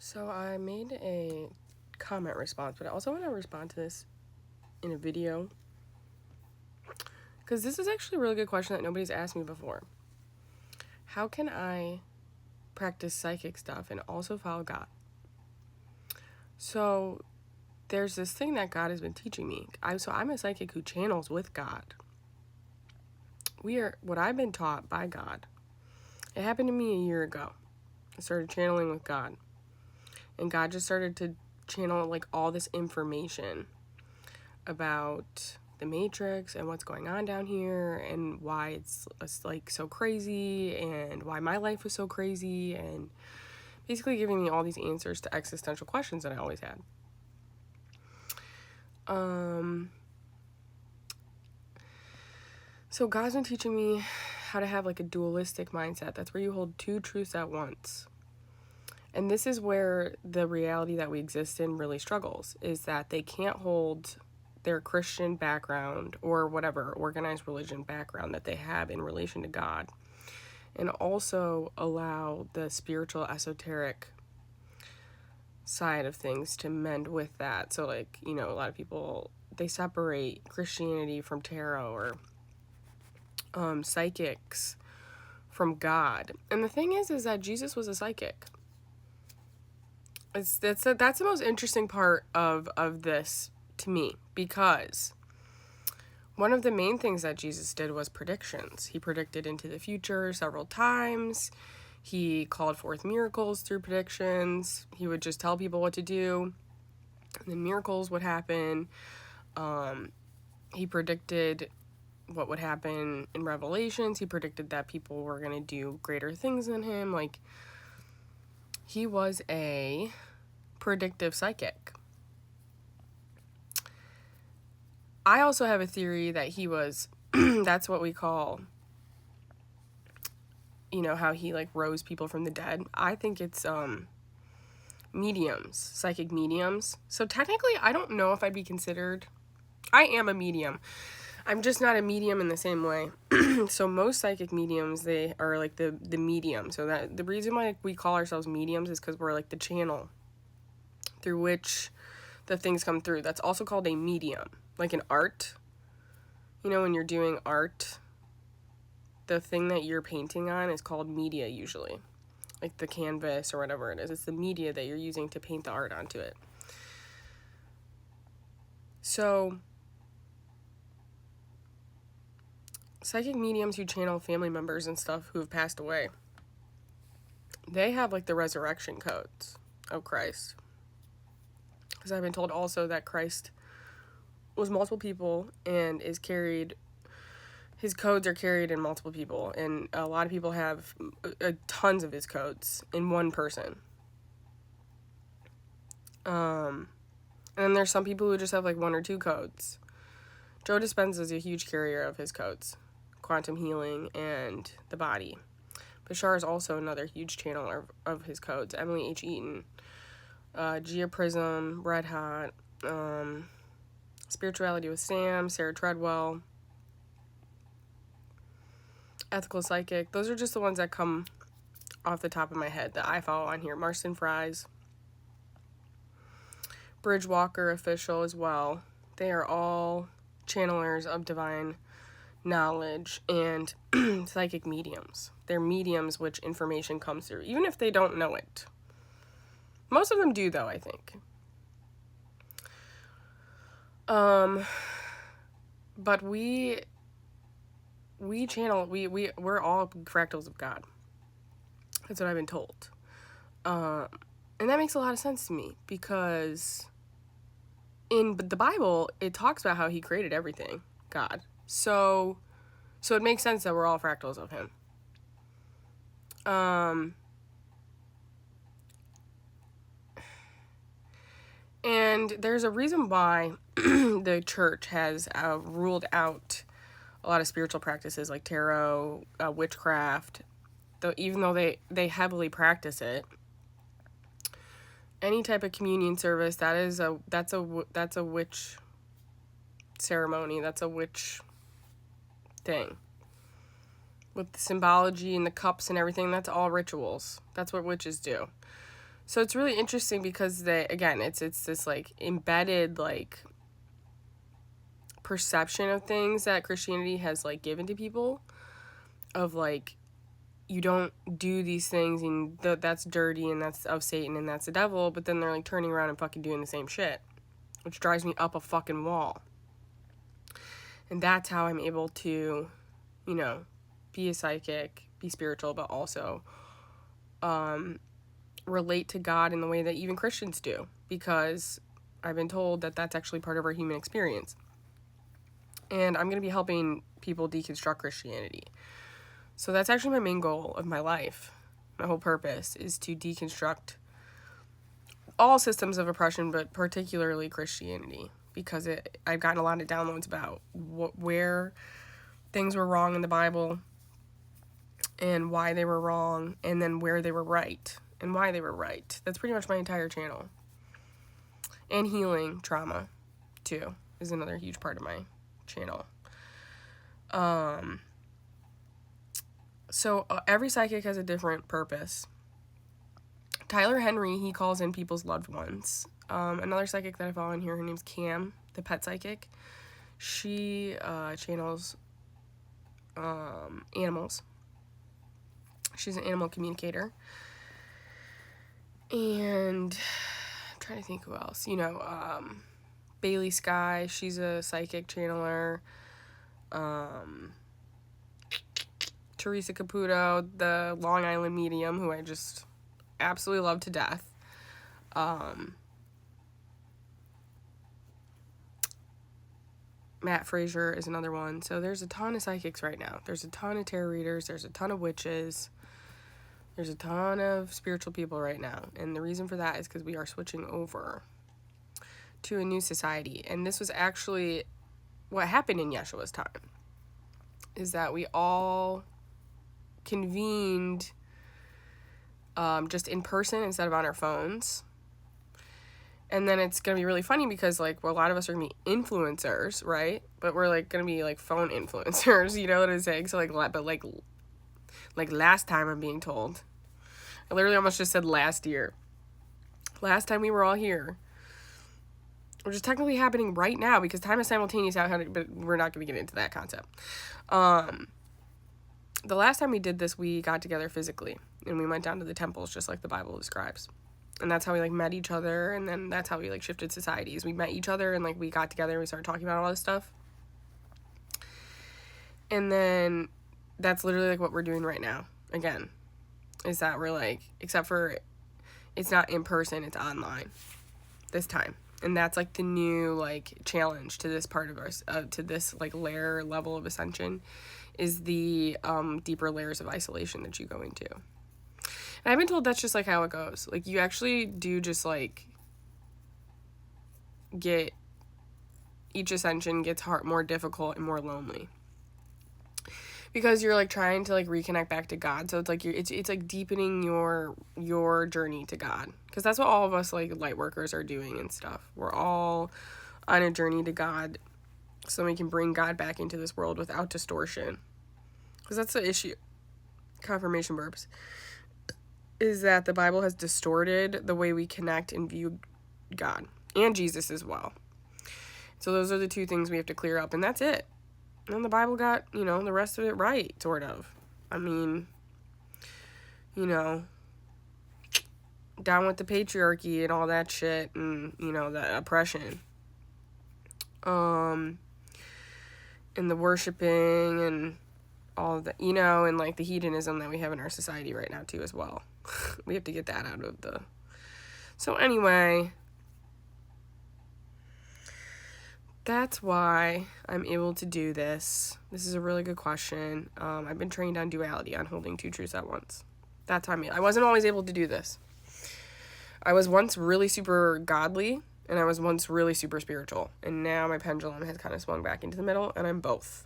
So I made a comment response, but I also want to respond to this in a video because this is actually a really good question that nobody's asked me before. How can I practice psychic stuff and also follow God? So there's this thing that God has been teaching me. I'm a psychic who channels with God. What I've been taught by God. It happened to me a year ago. I started channeling with God. And God just started to channel like all this information about the Matrix and what's going on down here and why it's like so crazy and why my life was so crazy, and basically giving me all these answers to existential questions that I always had. So God's been teaching me how to have like a dualistic mindset. That's where you hold two truths at once. And this is where the reality that we exist in really struggles, is that they can't hold their Christian background or whatever organized religion background that they have in relation to God, and also allow the spiritual esoteric side of things to mend with that. So like, a lot of people, they separate Christianity from tarot, or psychics from God. And the thing is that Jesus was a psychic. That's the most interesting part of this to me, because one of the main things that Jesus did was predictions. He predicted into the future several times. He called forth miracles through predictions. He would just tell people what to do, and then miracles would happen. He predicted what would happen in Revelations. He predicted that people were going to do greater things than him. Like, he was a predictive psychic. I also have a theory that he was, that's what we call, how he like rose people from the dead. I think it's mediums, psychic mediums. So technically, I don't know if I'd be considered, I am a medium. I'm just not a medium in the same way. So most psychic mediums, they are like the medium. So that the reason why we call ourselves mediums is because we're like the channel through which the things come through. That's also called a medium. Like in art, when you're doing art, the thing that you're painting on is called media usually. Like the canvas or whatever it is. It's the media that you're using to paint the art onto it. So psychic mediums who channel family members and stuff who have passed away, they have like the resurrection codes of Christ. Because I've been told also that Christ was multiple people and is carried, his codes are carried in multiple people, and a lot of people have tons of his codes in one person. And then there's some people who just have like one or two codes. Joe Dispenza is a huge carrier of his codes, quantum healing and the body. Bashar is also another huge channeler of his codes. Emily H. Eaton, Gia Prism, Red Hot, Spirituality with Sam, Sarah Treadwell, Ethical Psychic. Those are just the ones that come off the top of my head that I follow on here. Marston Fries, Bridge Walker Official as well. They are all channelers of divine knowledge and psychic mediums. They're mediums which information comes through, even if they don't know it. Most of them do, though, I think. But we channel, we're all fractals of God. That's what I've been told. And that makes a lot of sense to me, because in the Bible, it talks about how he created everything, God. So it makes sense that we're all fractals of him. And there's a reason why the church has ruled out a lot of spiritual practices like tarot, witchcraft, though even though they heavily practice it. Any type of communion service, that's a witch ceremony. That's a witch thing. With the symbology and the cups and everything, that's all rituals. That's what witches do. So it's really interesting because it's this like embedded like perception of things that Christianity has like given to people of like, you don't do these things and that's dirty and that's of Satan and that's the devil, but then they're like turning around and fucking doing the same shit, which drives me up a fucking wall. And that's how I'm able to, you know, be a psychic, be spiritual, but also relate to God in the way that even Christians do, because I've been told that that's actually part of our human experience. And I'm going to be helping people deconstruct Christianity. So that's actually my main goal of my life. My whole purpose is to deconstruct all systems of oppression, but particularly Christianity, because I've gotten a lot of downloads about where things were wrong in the Bible and why they were wrong, and then where they were right and why they were right. That's pretty much my entire channel. And healing trauma, too, is another huge part of my channel. So every psychic has a different purpose. Tyler Henry, he calls in people's loved ones. Another psychic that I follow in here, her name's Cam, the pet psychic. She channels animals. She's an animal communicator. And I'm trying to think who else. You know, Bailey Sky, she's a psychic channeler. Teresa Caputo, the Long Island medium, who I just absolutely love to death. Matt Frazier is another one. So there's a ton of psychics right now. There's a ton of tarot readers. There's a ton of witches. There's a ton of spiritual people right now. And the reason for that is because we are switching over to a new society. And this was actually what happened in Yeshua's time, is that we all convened just in person instead of on our phones. And then it's going to be really funny because, like, well, a lot of us are going to be influencers, right? But we're, like, going to be, like, phone influencers, you know what I'm saying? So, like, but, like last time, I'm being told. I literally almost just said last year. Last time we were all here. Which is technically happening right now because time is simultaneous out, but we're not going to get into that concept. The last time we did this, we got together physically. And we went down to the temples just like the Bible describes. And that's how we, like, met each other, and then that's how we, like, shifted societies. We met each other, and, like, we got together, and we started talking about all this stuff. And then that's literally, like, what we're doing right now, again, is that we're, like, except for it's not in person, it's online this time. And that's, like, the new, like, challenge to this part of our, to this, like, layer level of ascension, is the deeper layers of isolation that you go into. And I've been told that's just, like, how it goes. Like, you actually do just, like, get, each ascension gets more difficult and more lonely. Because you're, like, trying to, like, reconnect back to God. So it's, like, it's like, deepening your journey to God. Because that's what all of us, like, light workers are doing and stuff. We're all on a journey to God so we can bring God back into this world without distortion. Because that's the issue. Confirmation burps. Is that the Bible has distorted the way we connect and view God. And Jesus as well. So those are the two things we have to clear up. And that's it. And the Bible got, you know, the rest of it right, sort of. I mean, you know, down with the patriarchy and all that shit. And, you know, the oppression. And the worshiping and all of that, you know, and, like, the hedonism that we have in our society right now, too, as well. We have to get that out of the... So, anyway, that's why I'm able to do this. This is a really good question. I've been trained on duality, on holding two truths at once. That's how I wasn't always able to do this. I was once really super godly, and I was once really super spiritual. And now my pendulum has kind of swung back into the middle, and I'm both.